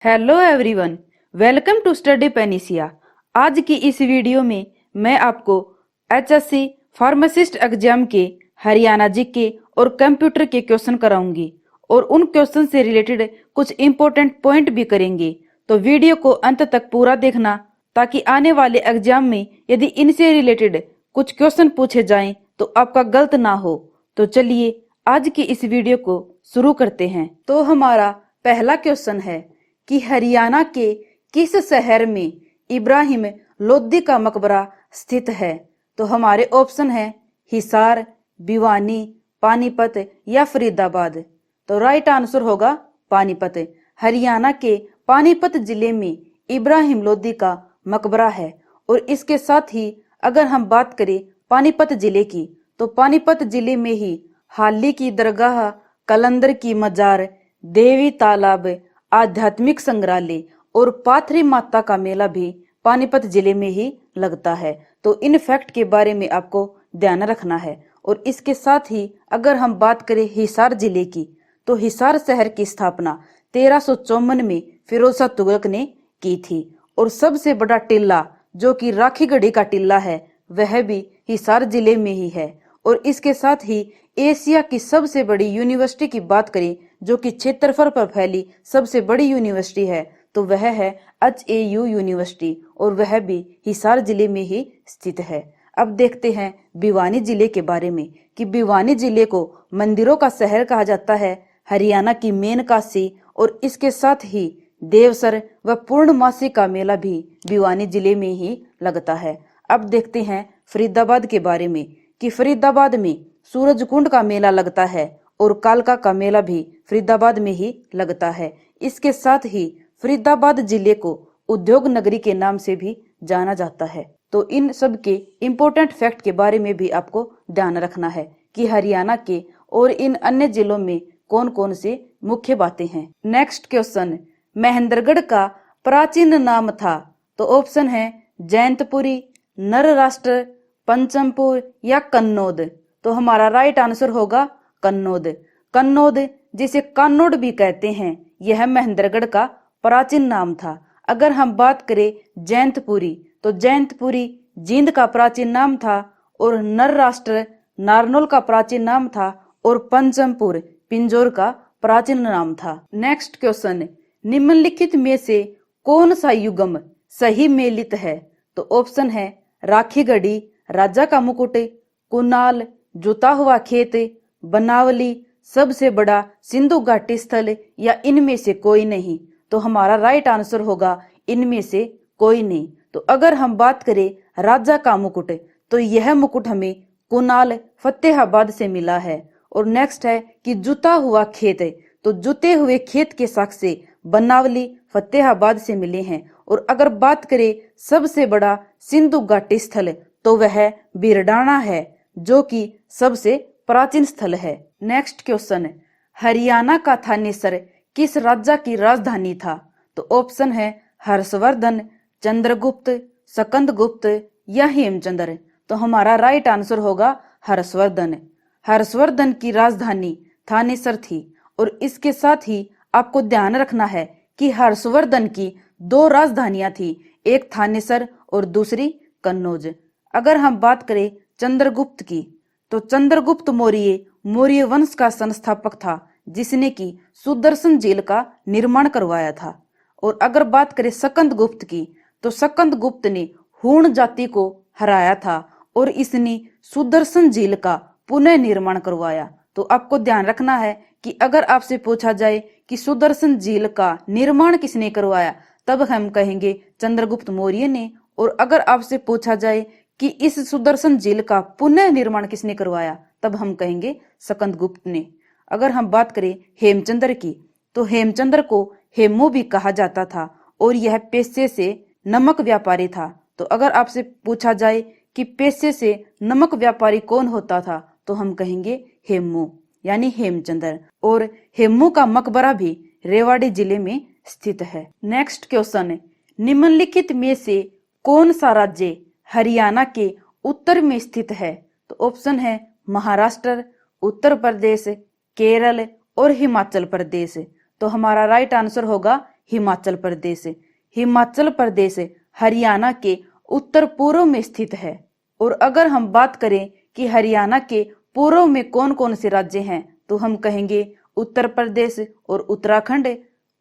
Hello everyone, welcome to study panacea. आज की इस वीडियो में मैं आपको एचएससी फार्मासिस्ट एग्जाम के हरियाणा जीके और कंप्यूटर के क्वेश्चन कराऊंगी और उन क्वेश्चन से रिलेटेड कुछ इंपॉर्टेंट पॉइंट भी करेंगे। तो वीडियो को अंत तक पूरा देखना ताकि आने वाले एग्जाम में यदि इनसे रिलेटेड कुछ क्वेश्चन पूछे जाएं तो आपका गलत ना हो। तो चलिए आज की इस वीडियो को शुरू करते हैं। तो हमारा पहला क्वेश्चन है कि हरियाणा के किस शहर में इब्राहिम लोदी का मकबरा स्थित है। तो हमारे ऑप्शन है हिसार, भिवानी, पानीपत या फरीदाबाद। तो राइट आंसर होगा पानीपत। हरियाणा के पानीपत जिले में इब्राहिम लोदी का मकबरा है। और इसके साथ ही अगर हम बात करें पानीपत जिले की, तो पानीपत जिले में ही हाली की दरगाह, कलंदर की मजार, देवी तालाब, आध्यात्मिक संग्रहालय और पाथरी माता का मेला भी पानीपत जिले में ही लगता है। तो इन फैक्ट के बारे में आपको ध्यान रखना है। और इसके साथ ही अगर हम बात करें हिसार जिले की, तो हिसार शहर की स्थापना 1354 में फिरोज शाह तुगलक ने की थी। और सबसे बड़ा टिल्ला जो कि राखीगढ़ी का टिल्ला है वह भी हिसार जिले में ही है। और इसके साथ ही एशिया की सबसे बड़ी यूनिवर्सिटी की बात करें जो कि क्षेत्रफल पर फैली सबसे बड़ी यूनिवर्सिटी है तो वह है HAU यूनिवर्सिटी और वह भी हिसार जिले में ही स्थित है। अब देखते हैं भिवानी जिले के बारे में कि भिवानी जिले को मंदिरों का शहर कहा जाता है, हरियाणा की मेन काशी। और इसके साथ ही देवसर व पूर्णमासी का मेला भी भिवानी जिले में ही लगता है। अब देखते हैं फरीदाबाद के बारे में कि फरीदाबाद में सूरजकुंड का मेला लगता है और कालका का मेला भी फरीदाबाद में ही लगता है। इसके साथ ही फरीदाबाद जिले को उद्योग नगरी के नाम से भी जाना जाता है। तो इन सब के इम्पोर्टेंट फैक्ट के बारे में भी आपको ध्यान रखना है कि हरियाणा के और इन अन्य जिलों में कौन कौन से मुख्य बातें हैं। नेक्स्ट क्वेश्चन, महेंद्रगढ़ का प्राचीन नाम था। तो ऑप्शन है जैंतपुरी, नरराष्ट्र, पंचमपुर या कन्नौद। तो हमारा राइट आंसर होगा कन्नौद। कन्नौद जिसे कान्नौड भी कहते हैं यह महेंद्रगढ़ का प्राचीन नाम था। अगर हम बात करें जैंतपुरी, तो जैंतपुरी जींद का प्राचीन नाम था और नरराष्ट्र नारनौल का प्राचीन नाम था और पंचमपुर पिंजौर का प्राचीन नाम था। नेक्स्ट क्वेश्चन, निम्नलिखित में से कौन सा युगम सही मेलित है। तो ऑप्शन है राखीगढ़ी, राजा का मुकुट, कुनाल, जुता हुआ खेत, बनावली, सबसे बड़ा सिंधु घाटी स्थल या इनमें से कोई नहीं। तो हमारा राइट आंसर होगा इनमें से कोई नहीं। तो अगर हम बात करें राजा का मुकुट, तो यह मुकुट हमें कुनाल फतेहाबाद से मिला है। और नेक्स्ट है कि जुता हुआ खेत, तो जुते हुए खेत के साक्ष्य से बनावली फतेहाबाद से मिले हैं। और अगर बात करें सबसे बड़ा सिंधु घाटी स्थल, तो वह बीरडाना है जो कि सबसे प्राचीन स्थल है। नेक्स्ट क्वेश्चन, हरियाणा का थानेसर किस राज्य की राजधानी था। तो ऑप्शन है हर्षवर्धन, चंद्रगुप्त, सकंदगुप्त या हेमचंद्र। तो हमारा राइट आंसर होगा हर्षवर्धन। हर्षवर्धन की राजधानी थानेसर थी। और इसके साथ ही आपको ध्यान रखना है कि हर्षवर्धन की दो राजधानियां थी, एक थानेसर और दूसरी कन्नौज। अगर हम बात करें चंद्रगुप्त की, तो चंद्रगुप्त मौर्य वंश का संस्थापक था जिसने की सुदर्शन झील का निर्माण करवाया था। और अगर बात करें सकंदगुप्त की, तो सकंदगुप्त ने हूण जाति को हराया था और इसने सुदर्शन झील का पुनः निर्माण करवाया। तो आपको ध्यान रखना है कि अगर आपसे पूछा जाए कि सुदर्शन झील का निर्माण किसने करवाया, तब हम कहेंगे चंद्रगुप्त मौर्य ने। और अगर आपसे पूछा जाए कि इस सुदर्शन झील का पुनः निर्माण किसने करवाया, तब हम कहेंगे सकंदगुप्त ने। अगर हम बात करें हेमचंद्र की, तो हेमचंद्र को हेमू भी कहा जाता था और यह पेशे से नमक व्यापारी था। तो अगर आपसे पूछा जाए कि पेशे से नमक व्यापारी कौन होता था, तो हम कहेंगे हेमू यानी हेमचंद्र। और हेमू का मकबरा भी रेवाड़ी जिले में स्थित है। नेक्स्ट क्वेश्चन, निम्नलिखित में से कौन सा राज्य हरियाणा के उत्तर में स्थित है। तो ऑप्शन है महाराष्ट्र, उत्तर प्रदेश, केरल और हिमाचल प्रदेश। तो हमारा राइट आंसर होगा हिमाचल प्रदेश। हिमाचल प्रदेश हरियाणा के उत्तर पूर्व में स्थित है। और अगर हम बात करें कि हरियाणा के पूर्व में कौन कौन से राज्य हैं, तो हम कहेंगे उत्तर प्रदेश और उत्तराखंड,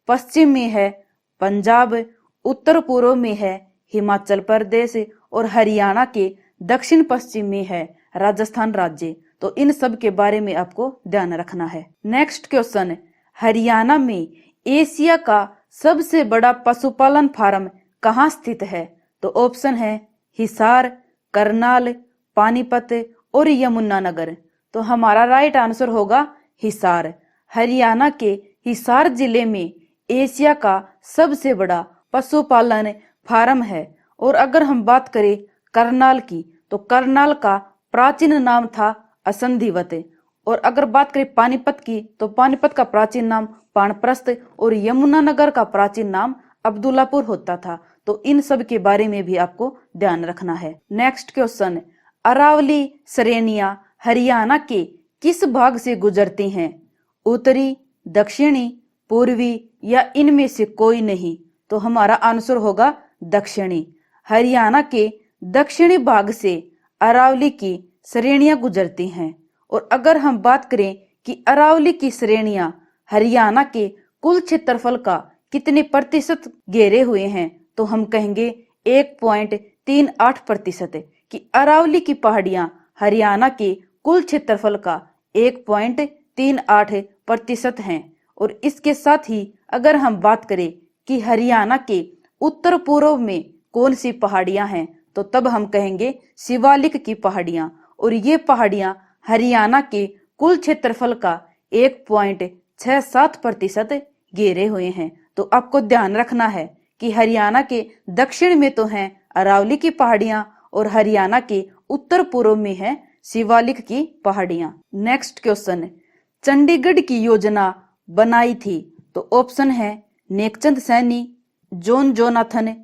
पश्चिम में है पंजाब, उत्तर पूर्व में है हिमाचल प्रदेश और हरियाणा के दक्षिण पश्चिम में है राजस्थान राज्य। तो इन सब के बारे में आपको ध्यान रखना है। नेक्स्ट क्वेश्चन, हरियाणा में एशिया का सबसे बड़ा पशुपालन फार्म कहाँ स्थित है? तो ऑप्शन है हिसार, करनाल, पानीपत और यमुनानगर। तो हमारा राइट आंसर होगा हिसार। हरियाणा के हिसार जिले में एशिया का सबसे बड़ा पशुपालन फार्म है। और अगर हम बात करें करनाल की, तो करनाल का प्राचीन नाम था असंधिवत। और अगर बात करें पानीपत की, तो पानीपत का प्राचीन नाम पाणप्रस्थ और यमुनानगर का प्राचीन नाम अब्दुल्लापुर होता था। तो इन सब के बारे में भी आपको ध्यान रखना है। नेक्स्ट क्वेश्चन, अरावली श्रेणियां हरियाणा के किस भाग से गुजरती हैं? उत्तरी, दक्षिणी, पूर्वी या इनमें से कोई नहीं? तो हमारा आंसर होगा दक्षिणी। हरियाणा के दक्षिणी भाग से अरावली की श्रेणियां गुजरती हैं। और अगर हम बात करें कि अरावली की श्रेणियां हरियाणा के कुल क्षेत्रफल का कितने प्रतिशत घेरे हुए हैं, तो हम कहेंगे 1.38% कि अरावली की पहाड़ियां हरियाणा के कुल क्षेत्रफल का 1.38% हैं। और इसके साथ ही अगर हम बात करें कि हरियाणा के उत्तर पूर्व में कौन सी पहाड़ियां हैं, तो तब हम कहेंगे शिवालिक की पहाड़ियां। और ये पहाड़ियां हरियाणा के कुल क्षेत्रफल का 1.67% घेरे हुए हैं। तो आपको ध्यान रखना है कि हरियाणा के दक्षिण में तो हैं अरावली की पहाड़ियां और हरियाणा के उत्तर पूर्व में है शिवालिक की पहाड़ियां। नेक्स्ट क्वेश्चन, चंडीगढ़ की योजना बनाई थी? तो ऑप्शन है Nek Chand Saini, John Jonathan,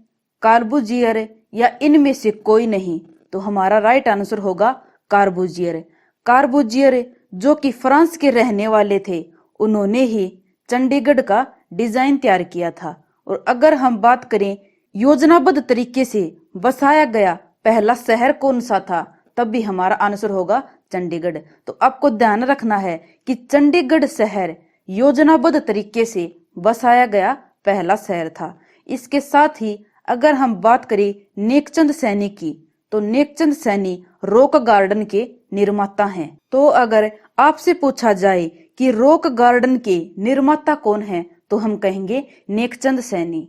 Corbusier या इनमें से कोई नहीं? तो हमारा राइट आंसर होगा कार्बुजियर। कार्बुजियर जो कि फ्रांस के रहने वाले थे, उन्होंने ही चंडीगढ़ का डिजाइन तैयार किया था। और अगर हम बात करें योजनाबद्ध तरीके से बसाया गया पहला शहर कौन सा था, तब भी हमारा आंसर होगा चंडीगढ़। तो आपको ध्यान रखना है कि चंडीगढ़ शहर योजनाबद्ध तरीके से बसाया गया पहला शहर था। इसके साथ ही अगर हम बात करें नेकचंद सैनी की, तो नेकचंद सैनी रॉक गार्डन के निर्माता हैं। तो अगर आपसे पूछा जाए कि रॉक गार्डन के निर्माता कौन हैं, तो हम कहेंगे नेकचंद सैनी।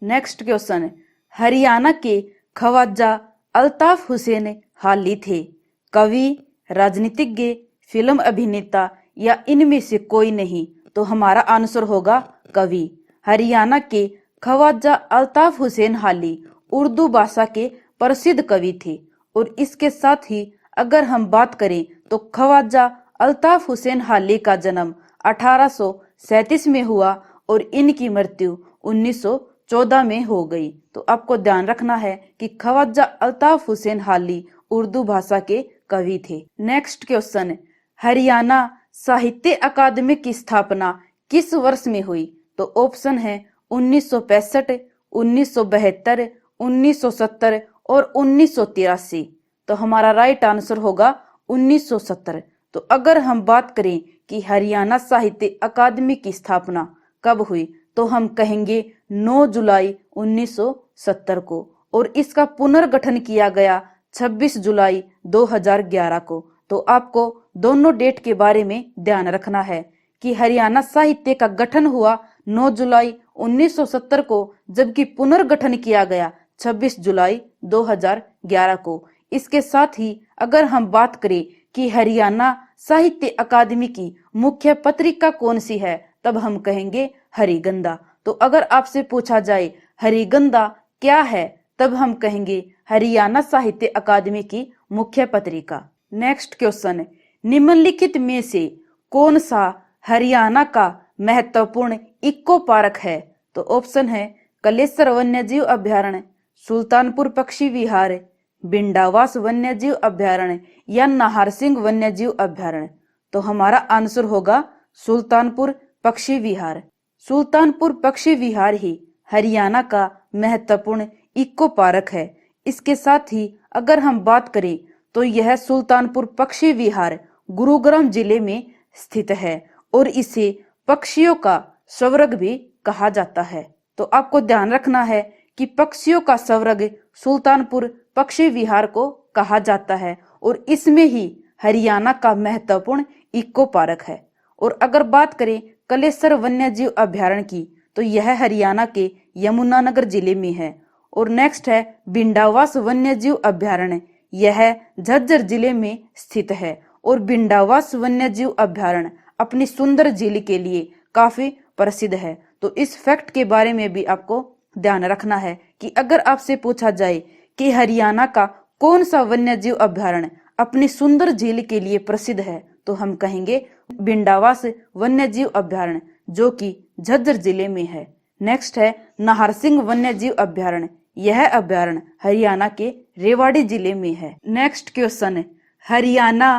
नेक्स्ट क्वेश्चन, हरियाणा के ख्वाजा अल्ताफ हुसैन हाली थे? कवि, राजनीतिज्ञ, फिल्म अभिनेता या इनमें से कोई नहीं? तो हमारा आंसर होगा कवि। हरियाणा के ख्वाजा अल्ताफ हुसैन हाली उर्दू भाषा के प्रसिद्ध कवि थे। और इसके साथ ही अगर हम बात करें तो ख्वाजा अल्ताफ हुसैन हाली का जन्म 1837 में हुआ और इनकी मृत्यु 1914 में हो गई। तो आपको ध्यान रखना है कि ख्वाजा अल्ताफ हुसैन हाली उर्दू भाषा के कवि थे। नेक्स्ट क्वेश्चन, हरियाणा साहित्य अकादमी की स्थापना किस वर्ष में हुई? तो ऑप्शन है 1965, 1972, 1970 और 1983। तो हमारा राइट आंसर होगा 1970। तो अगर हम बात करें कि हरियाणा साहित्य अकादमी की स्थापना कब हुई, तो हम कहेंगे 9 जुलाई 1970 को। और इसका पुनर्गठन किया गया 26 जुलाई 2011 को। तो आपको दोनों डेट के बारे में ध्यान रखना है कि हरियाणा साहित्य का गठन हुआ 9 जुलाई 1970 को, जबकि पुनर्गठन किया गया 26 जुलाई 2011 को। इसके साथ ही अगर हम बात करें कि हरियाणा साहित्य अकादमी की मुख्य पत्रिका कौन सी है, तब हम कहेंगे हरिगंधा। तो अगर आपसे पूछा जाए हरिगंधा क्या है, तब हम कहेंगे हरियाणा साहित्य अकादमी की मुख्य पत्रिका। नेक्स्ट क्वेश्चन, निम्नलिखित में से कौन सा हरियाणा का महत्वपूर्ण इको पार्क है? तो ऑप्शन है कलेसर वन्यजीव अभ्यारण्य, सुल्तानपुर पक्षी विहार, बिंडावास वन्यजीव अभ्यारण्य या नाहरसिंह वन्यजीव अभ्यारण्य। तो हमारा आंसर होगा सुल्तानपुर पक्षी विहार। सुल्तानपुर पक्षी विहार ही हरियाणा का महत्वपूर्ण इको पार्क है। इसके साथ ही अगर हम बात करें तो यह सुल्तानपुर पक्षी विहार गुरुग्राम जिले में स्थित है और इसे पक्षियों का स्वर्ग भी कहा जाता है। तो आपको ध्यान रखना है कि पक्षियों का स्वर्ग सुल्तानपुर पक्षी विहार को कहा जाता है और इसमें ही हरियाणा का महत्वपूर्ण इको पार्क है। और अगर बात करें कलेसर वन्यजीव अभ्यारण्य की तो यह हरियाणा के यमुनानगर जिले में है। और नेक्स्ट है बिंडावास वन्यजीव अभ्यारण्य, यह झज्जर जिले में स्थित है और बिंडावास वन्यजीव अभ्यारण्य अपनी सुंदर झील के लिए काफी प्रसिद्ध है। तो इस फैक्ट के बारे में भी आपको ध्यान रखना है कि अगर आपसे पूछा जाए कि हरियाणा का कौन सा वन्यजीव अभ्यारण्य अपनी सुंदर झील के लिए प्रसिद्ध है तो हम कहेंगे बिंडावास वन्यजीव अभ्यारण्य, जो कि झज्जर जिले में है। नेक्स्ट है नाहरसिंह वन्यजीव अभ्यारण्य, यह अभ्यारण्य हरियाणा के रेवाड़ी जिले में है। Next question, Haryana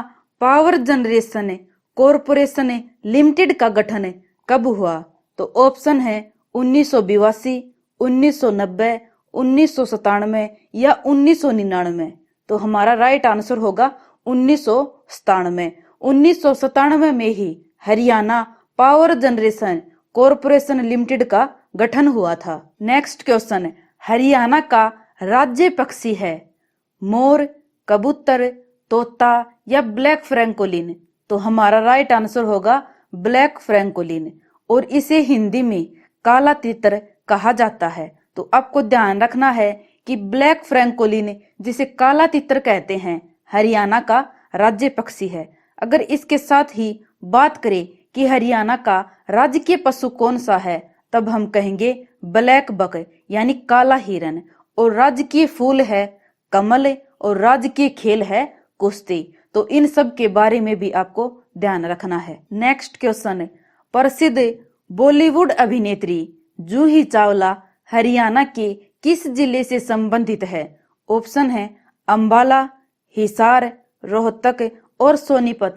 power generation corporation limited का गठन कब हुआ? तो ऑप्शन है 1982, 1990, 1997 या 1999। तो हमारा राइट आंसर होगा 1997। 1997 में ही Haryana power generation corporation limited का गठन हुआ था। नेक्स्ट क्वेश्चन, हरियाणा का राज्य पक्षी है मोर, कबूतर, तोता या ब्लैक फ्रैंकोलिन? तो हमारा राइट आंसर होगा ब्लैक फ्रैंकोलिन और इसे हिंदी में काला तितर कहा जाता है। तो आपको ध्यान रखना है कि ब्लैक फ्रैंकोलिन, जिसे काला तितर कहते हैं, हरियाणा का राज्य पक्षी है। अगर इसके साथ ही बात करें कि हरियाणा का राजकीय पशु कौन सा है, तब हम कहेंगे ब्लैक बक यानी काला हिरन। और राजकीय फूल है कमल और राजकीय खेल है कुश्ती। तो इन सब के बारे में भी आपको ध्यान रखना है। नेक्स्ट क्वेश्चन, प्रसिद्ध बॉलीवुड अभिनेत्री जूही चावला हरियाणा के किस जिले से संबंधित है? ऑप्शन है अंबाला, हिसार, रोहतक और सोनीपत।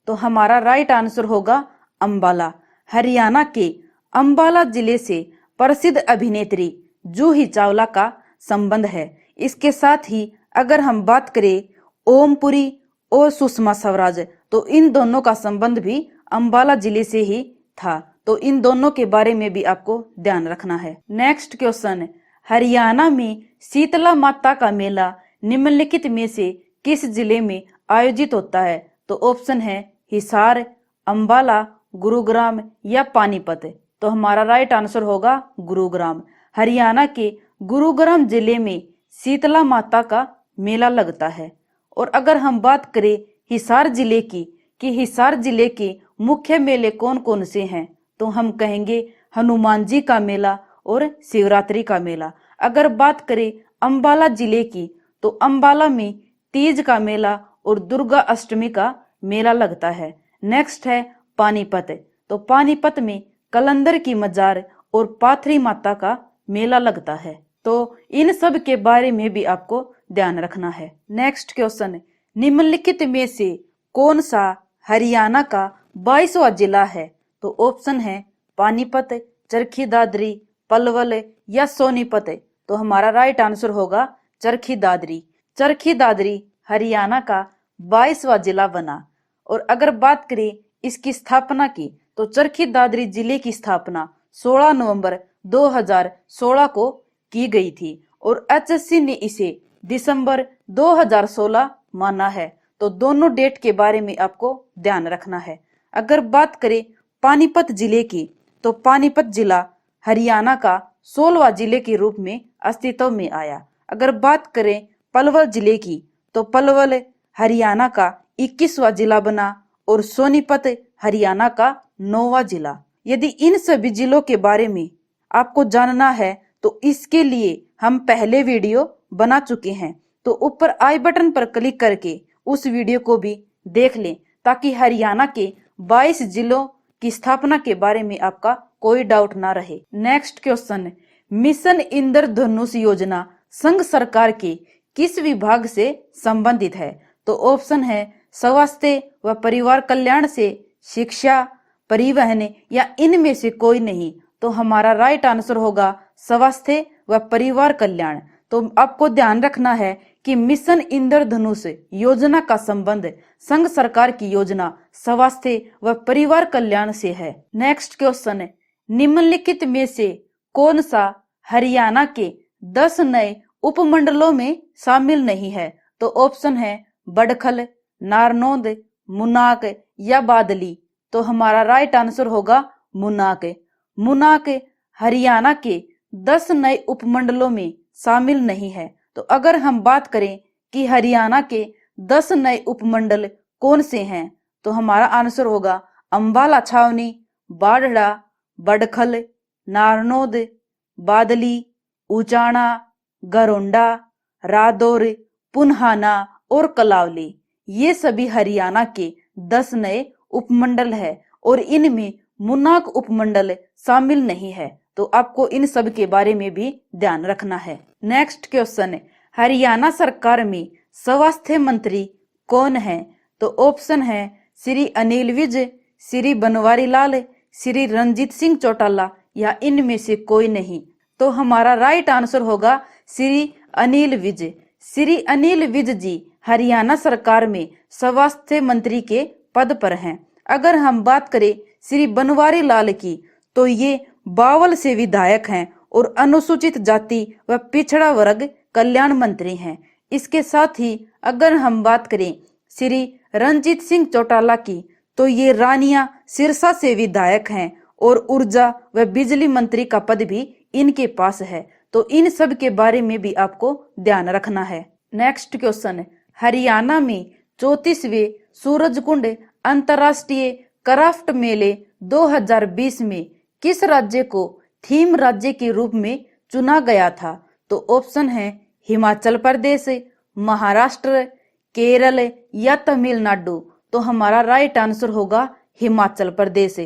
तो हमारा राइट आंसर होगा अंबाला। हरियाणा के अंबाला जिले से प्रसिद्ध अभिनेत्री जूही चावला का संबंध है। इसके साथ ही अगर हम बात करें ओमपुरी और सुषमा स्वराज, तो इन दोनों का संबंध भी अंबाला जिले से ही था। तो इन दोनों के बारे में भी आपको ध्यान रखना है। नेक्स्ट क्वेश्चन, हरियाणा में शीतला माता का मेला निम्नलिखित में से किस जिले में आयोजित होता है? तो ऑप्शन है हिसार, अंबाला, गुरुग्राम या पानीपत। तो हमारा राइट आंसर होगा गुरुग्राम। हरियाणा के गुरुग्राम जिले में शीतला माता का मेला लगता है। और अगर हम बात करें हिसार जिले की कि हिसार जिले के मुख्य मेले कौन कौन से हैं, तो हम कहेंगे हनुमान जी का मेला और शिवरात्रि का मेला। अगर बात करें अंबाला जिले की तो अंबाला में तीज का मेला और दुर्गा अष्टमी का मेला लगता है। नेक्स्ट है पानीपत, तो पानीपत में कलंदर की मजार और पाथरी माता का मेला लगता है। तो इन सब के बारे में भी आपको ध्यान रखना है। नेक्स्ट क्वेश्चन, निम्नलिखित में से कौन सा हरियाणा का 22वां जिला है? तो ऑप्शन है पानीपत, चरखी दादरी, पलवल या सोनीपत। तो हमारा राइट आंसर होगा चरखी दादरी। चरखी दादरी हरियाणा का 22वां जिला बना। और अगर बात करें इसकी स्थापना की तो चरखी दादरी जिले की स्थापना 16 नवंबर 2016 को की गई थी और एचएससी ने इसे दिसंबर 2016 माना है। तो दोनों डेट के बारे में आपको ध्यान रखना है। अगर बात करें पानीपत जिले की तो पानीपत जिला हरियाणा का 16वां जिले के रूप में अस्तित्व में आया। अगर बात करें पलवल जिले की तो पलवल हरियाणा का 21वां जिला बना और सोनीपत हरियाणा का 9वां जिला। यदि इन सभी जिलों के बारे में आपको जानना है तो इसके लिए हम पहले वीडियो बना चुके हैं, तो ऊपर आई बटन पर क्लिक करके उस वीडियो को भी देख लें ताकि हरियाणा के 22 जिलों की स्थापना के बारे में आपका कोई डाउट ना रहे। नेक्स्ट क्वेश्चन, मिशन इंद्रधनुष योजना संघ सरकार के किस विभाग से संबंधित है? तो ऑप्शन है स्वास्थ्य व परिवार कल्याण से, शिक्षा, परिवहन या इनमें से कोई नहीं। तो हमारा राइट आंसर होगा स्वास्थ्य व परिवार कल्याण। तो आपको ध्यान रखना है कि मिशन इंद्रधनुष योजना का संबंध संघ सरकार की योजना स्वास्थ्य व परिवार कल्याण से है। नेक्स्ट क्वेश्चन है, निम्नलिखित में से कौन सा हरियाणा के 10 नए उपमंडलों में शामिल नहीं है? तो ऑप्शन है बड़खल, नारनौंद, मुनाक या बादली। तो हमारा राइट आंसर होगा मुनाक। मुनाक हरियाणा के 10 नए उपमंडलों में शामिल नहीं है। तो अगर हम बात करें कि हरियाणा के 10 नए उपमंडल कौन से हैं, तो हमारा आंसर होगा अंबाला छावनी, बाढ़ड़ा, बड़खल, नारनौद, बादली, उचाना, गरोंडा, रादौर, पुन्हाना और कलावली। ये सभी हरियाणा के 10 नए उपमंडल है और इनमें मुनाक उपमंडल शामिल नहीं है। तो आपको इन सब के बारे में भी ध्यान रखना है। नेक्स्ट क्वेश्चन है, हरियाणा सरकार में स्वास्थ्य मंत्री कौन है? तो ऑप्शन है श्री अनिल विज, श्री बनवारी लाल, श्री रंजीत सिंह चौटाला या इनमें से कोई नहीं। तो हमारा राइट आंसर होगा श्री अनिल विज। श्री अनिल विज जी हरियाणा सरकार में स्वास्थ्य मंत्री के पद पर हैं। अगर हम बात करें श्री बनवारी लाल की, तो ये बावल से विधायक हैं और अनुसूचित जाति व पिछड़ा वर्ग कल्याण मंत्री हैं। इसके साथ ही अगर हम बात करें श्री रंजीत सिंह चौटाला की, तो ये रानिया सिरसा से विधायक हैं और ऊर्जा व बिजली मंत्री का पद भी इनके पास है। तो इन सब के बारे में भी आपको ध्यान रखना है। नेक्स्ट क्वेश्चन, हरियाणा में 34वें सूरजकुंड अंतर्राष्ट्रीय क्राफ्ट मेले 2020 में किस राज्य को थीम राज्य के रूप में चुना गया था? तो ऑप्शन है हिमाचल प्रदेश, महाराष्ट्र, केरल या तमिलनाडु। तो हमारा राइट आंसर होगा हिमाचल प्रदेश।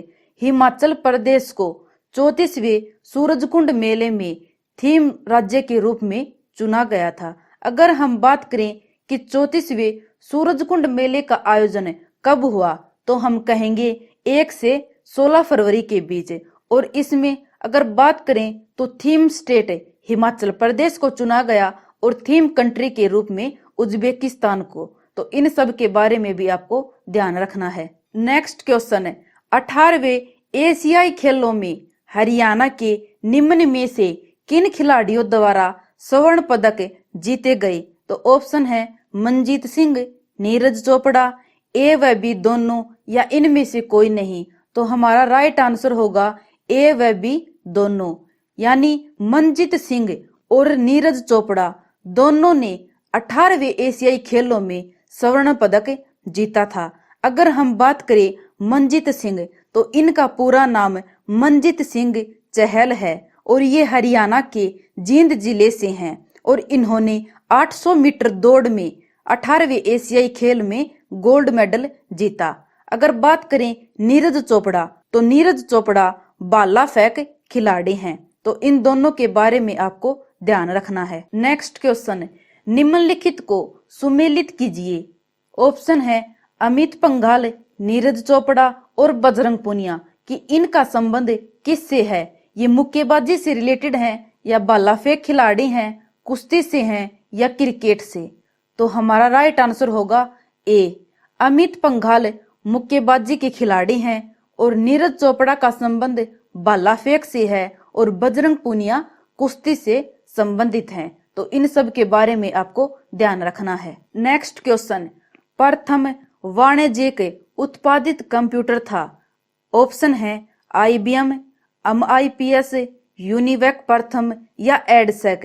हिमाचल प्रदेश को 34वें सूरजकुंड मेले में थीम राज्य के रूप में चुना गया था। अगर हम बात करें कि 34वें सूरजकुंड मेले का आयोजन कब हुआ, तो हम कहेंगे 1 से 16 फरवरी के बीच। और इसमें अगर बात करें तो थीम स्टेट हिमाचल प्रदेश को चुना गया और थीम कंट्री के रूप में उज्बेकिस्तान को। तो इन सब के बारे में भी आपको ध्यान रखना है। नेक्स्ट क्वेश्चन है, 18वें एशियाई खेलों में हरियाणा के निम्न में से किन खिलाड़ियों द्वारा स्वर्ण पदक जीते गए? तो ऑप्शन है मनजीत सिंह, नीरज चोपड़ा, ए व बी दोनों या इनमें से कोई नहीं। तो हमारा राइट आंसर होगा ए व बी दोनों, यानी मनजीत सिंह और नीरज चोपड़ा दोनों ने 18वें एशियाई खेलों में स्वर्ण पदक जीता था। अगर हम बात करें मनजीत सिंह, तो इनका पूरा नाम मनजीत सिंह चहल है और ये हरियाणा के जींद जिले से हैं और इन्होंने 800 मीटर दौड़ में 18वें एशियाई खेल में गोल्ड मेडल जीता। अगर बात करें नीरज चोपड़ा, तो नीरज चोपड़ा भाला फेंक खिलाड़ी हैं। तो इन दोनों के बारे में आपको ध्यान रखना है। नेक्स्ट क्वेश्चन, निम्नलिखित को सुमेलित कीजिए। ऑप्शन है अमित पंघाल, नीरज चोपड़ा और बजरंग पुनिया कि इनका संबंध किससे है? ये मुक्केबाजी से रिलेटेड हैं या भाला फेंक खिलाड़ी हैं, कुश्ती से हैं या क्रिकेट से? तो हमारा राइट आंसर होगा ए, अमित पंघाल मुक्केबाजी के खिलाड़ी हैं और नीरज चोपड़ा का संबंध भाला फेंक से है और बजरंग पुनिया कुश्ती से संबंधित हैं। तो इन सब के बारे में आपको ध्यान रखना है। नेक्स्ट क्वेश्चन, प्रथम वाणिज्यिक उत्पादित कंप्यूटर था। ऑप्शन है IBM, MIPS, यूनिवेक प्रथम या एडसेक।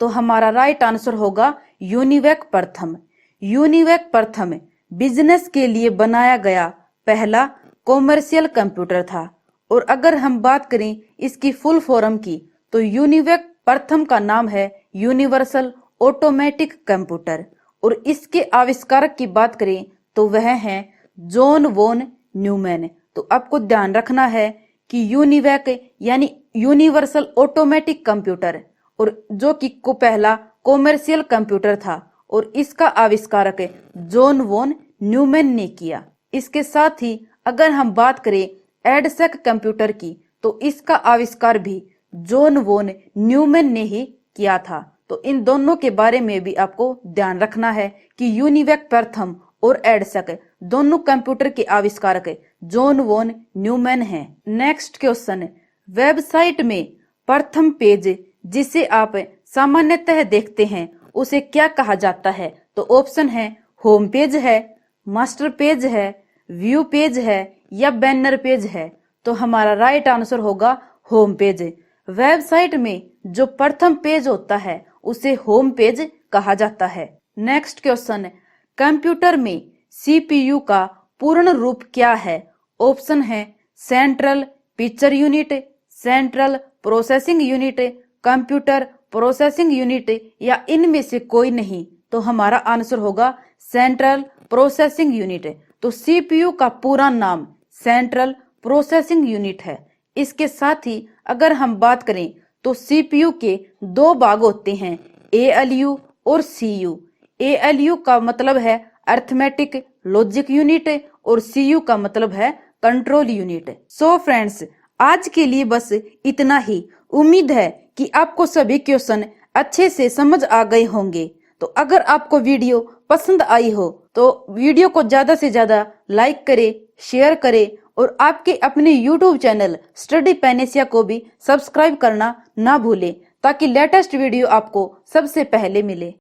तो हमारा राइट आंसर होगा यूनिवेक प्रथम। यूनिवेक प्रथम बिजनेस के लिए बनाया गया पहला कॉमर्शियल कंप्यूटर था। और अगर हम बात करें इसकी फुल फॉर्म की, तो यूनिवेक प्रथम का नाम है यूनिवर्सल ऑटोमेटिक कंप्यूटर और इसके आविष्कारक की बात करें तो वह हैं जॉन वॉन न्यूमैन। तो आपको ध्यान रखना है कि यूनिवेक यानी यूनिवर्सल ऑटोमेटिक कंप्यूटर और जो कि को पहला कॉमर्शियल कंप्यूटर था और इसका आविष्कारक जॉन वॉन न्यूमैन ने किया। इसके साथ ही अगर हम बात करें एडसेक कंप्यूटर की, तो इसका आविष्कार भी जॉन वॉन न्यूमैन ने ही किया था। तो इन दोनों के बारे में भी आपको ध्यान रखना है कि यूनिवैक प्रथम और एडसक दोनों कंप्यूटर के आविष्कारक जॉन वॉन न्यूमैन हैं। नेक्स्ट क्वेश्चन, वेबसाइट में प्रथम पेज जिसे आप सामान्यतः देखते हैं उसे क्या कहा जाता है? तो ऑप्शन है होम पेज है, मास्टर पेज है, व्यू पेज है या बैनर पेज है। तो हमारा राइट आंसर होगा होम पेज। वेबसाइट में जो प्रथम पेज होता है उसे होम पेज कहा जाता है। नेक्स्ट क्वेश्चन, कंप्यूटर में सीपीयू का पूर्ण रूप क्या है? ऑप्शन है central picture unit, central processing unit, computer processing unit या इनमें से कोई नहीं। तो हमारा आंसर होगा सेंट्रल प्रोसेसिंग यूनिट। तो सीपीयू का पूरा नाम सेंट्रल प्रोसेसिंग यूनिट है। इसके साथ ही अगर हम बात करें तो सीपीयू के दो भाग होते हैं, एएलयू और सीयू। एएलयू का मतलब है अर्थमेटिक लॉजिक यूनिट और सीयू का मतलब है कंट्रोल यूनिट। सो फ्रेंड्स, आज के लिए बस इतना ही। उम्मीद है कि आपको सभी क्वेश्चन अच्छे से समझ आ गए होंगे। तो अगर आपको वीडियो पसंद आई हो तो वीडियो को ज्यादा से ज्यादा लाइक करें, शेयर करें और आपके अपने YouTube चैनल स्टडी पैनेसिया को भी सब्सक्राइब करना ना भूलें ताकि लेटेस्ट वीडियो आपको सबसे पहले मिले।